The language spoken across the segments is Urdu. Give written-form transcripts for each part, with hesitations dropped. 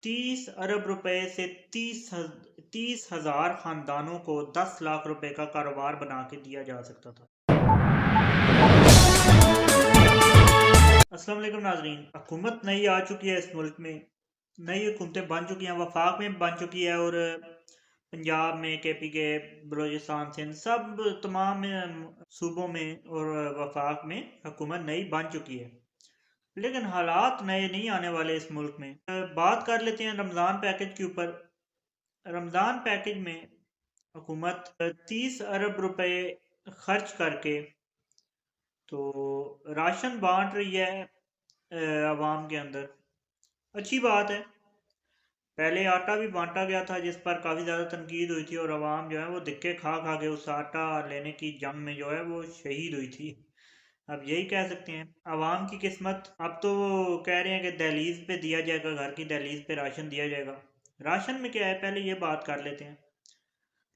30 ارب روپے سے 30,000 خاندانوں کو 10 لاکھ روپے کا کاروبار بنا کے دیا جا سکتا تھا۔ السلام علیکم ناظرین، حکومت نئی آ چکی ہے اس ملک میں، نئی حکومتیں بن چکی ہیں، وفاق میں بن چکی ہے، اور پنجاب میں، کے پی کے، بلوچستان، سندھ، سب تمام صوبوں میں اور وفاق میں حکومت نئی بن چکی ہے، لیکن حالات نئے نہیں آنے والے اس ملک میں۔ بات کر لیتے ہیں رمضان پیکج کے اوپر۔ رمضان پیکج میں حکومت 30 ارب روپے خرچ کر کے تو راشن بانٹ رہی ہے عوام کے اندر۔ اچھی بات ہے، پہلے آٹا بھی بانٹا گیا تھا جس پر کافی زیادہ تنقید ہوئی تھی، اور عوام جو ہے وہ دھکے کھا کھا کے اس آٹا لینے کی جنگ میں جو ہے وہ شہید ہوئی تھی۔ اب یہی کہہ سکتے ہیں عوام کی قسمت، اب تو وہ کہہ رہے ہیں کہ دہلیز پہ دیا جائے گا، گھر کی دہلیز پہ راشن دیا جائے گا۔ راشن میں کیا ہے، پہلے یہ بات کر لیتے ہیں۔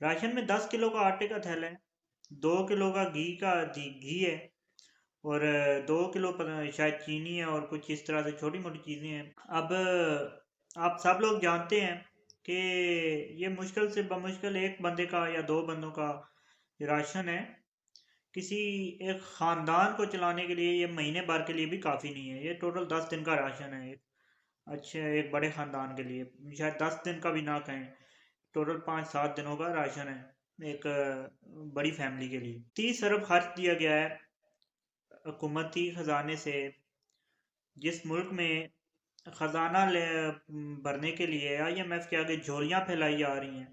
راشن میں 10 کلو کا آٹے کا تھیلا ہے، 2 کلو کا گھی ہے، اور 2 کلو شاید چینی ہے، اور کچھ اس طرح سے چھوٹی موٹی چیزیں ہیں۔ اب آپ سب لوگ جانتے ہیں کہ یہ مشکل سے بمشکل ایک بندے کا یا 2 بندوں کا راشن ہے۔ کسی ایک خاندان کو چلانے کے لیے یہ مہینے بھر کے لیے بھی کافی نہیں ہے، یہ ٹوٹل 10 دن کا راشن ہے۔ اچھا، ایک بڑے خاندان کے لیے شاید 10 دن کا بھی نہ کہیں، ٹوٹل 5-7 دنوں کا راشن ہے ایک بڑی فیملی کے لیے۔ 30 ارب خرچ دیا گیا ہے حکومتی خزانے سے، جس ملک میں خزانہ بھرنے کے لیے آئی ایم ایف کے آگے جھولیاں پھیلائی جا رہی ہیں،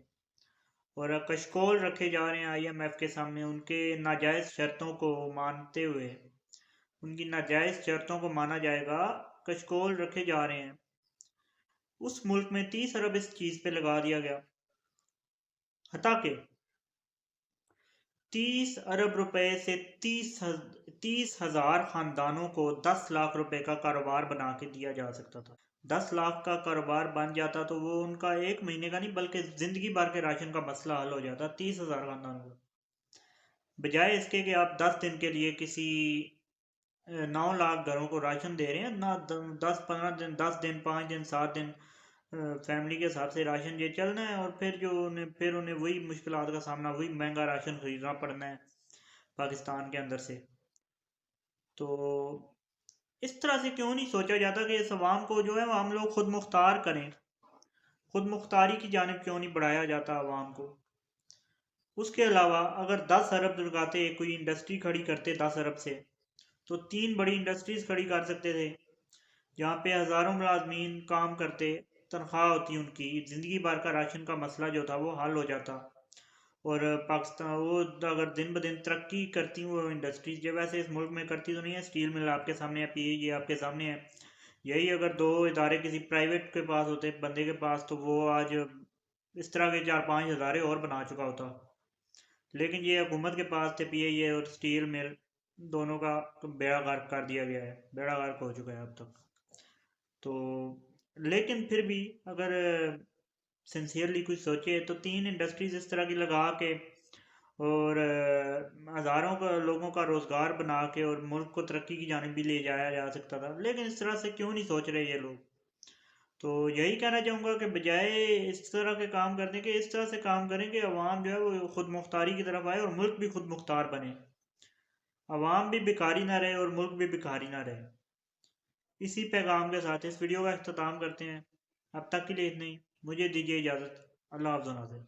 اور کشکول رکھے جا رہے ہیں آئی ایم ایف کے سامنے، ان کے ناجائز شرطوں کو مانتے ہوئے، ان کی ناجائز شرطوں کو مانا جائے گا، کشکول رکھے جا رہے ہیں۔ اس ملک میں 30 ارب اس چیز پہ لگا دیا گیا، حتیٰ کہ 30 ارب روپے سے 30,000 خاندانوں کو 10 لاکھ روپے کا کاروبار بنا کے دیا جا سکتا تھا۔ 10 لاکھ کا کاروبار بن جاتا تو وہ ان کا ایک مہینے کا نہیں بلکہ زندگی بھر کے راشن کا مسئلہ حل ہو جاتا، 30,000 خاندانوں کا، بجائے اس کے کہ آپ 10 دن کے لیے کسی 9 لاکھ گھروں کو راشن دے رہے ہیں نہ، 10-15 دن، 10 دن، 5 دن، 7 دن فیملی کے حساب سے راشن یہ چلنا ہے، اور پھر انہیں وہی مشکلات کا سامنا، وہی مہنگا راشن خریدنا پڑنا ہے پاکستان کے اندر سے۔ تو اس طرح سے کیوں نہیں سوچا جاتا کہ اس عوام کو جو ہے وہ ہم لوگ خود مختار کریں، خود مختاری کی جانب کیوں نہیں بڑھایا جاتا عوام کو؟ اس کے علاوہ اگر 10 ارب لگاتے، کوئی انڈسٹری کھڑی کرتے 10 ارب سے، تو 3 بڑی انڈسٹریز کھڑی کر سکتے تھے جہاں پہ ہزاروں ملازمین کام کرتے، تنخواہ ہوتی ان کی، زندگی بھر کا راشن کا مسئلہ جو تھا وہ حل ہو جاتا، اور پاکستان وہ اگر دن بدن ترقی کرتی وہ انڈسٹریز، جو ویسے اس ملک میں کرتی تو نہیں ہے، اسٹیل مل آپ کے سامنے ہے، یہ آپ کے سامنے ہے، یہی اگر 2 ادارے کسی پرائیویٹ کے پاس ہوتے، بندے کے پاس، تو وہ آج اس طرح کے 4-5 ادارے اور بنا چکا ہوتا، لیکن یہ حکومت کے پاس تھے، اے اور اسٹیل مل دونوں کا بیڑا غرق کر دیا گیا ہے، بیڑا غرق ہو چکا ہے اب تک۔ تو لیکن پھر بھی اگر سنسیئرلی کچھ سوچے تو 3 انڈسٹریز اس طرح کی لگا کے، اور ہزاروں کا لوگوں کا روزگار بنا کے، اور ملک کو ترقی کی جانب بھی لے جایا جا سکتا تھا، لیکن اس طرح سے کیوں نہیں سوچ رہے یہ لوگ؟ تو یہی کہنا چاہوں گا کہ بجائے اس طرح کے کام کرنے کے، اس طرح سے کام کریں کہ عوام جو ہے وہ خود مختاری کی طرف آئے، اور ملک بھی خود مختار بنے، عوام بھی بھکاری نہ رہے اور ملک بھی بھکاری نہ رہے۔ اسی پیغام کے ساتھ اس ویڈیو کا اختتام کرتے ہیں، اب تک کے لیے اتنا ہی، مجھے دیجیے اجازت، اللہ حافظ ناظرین۔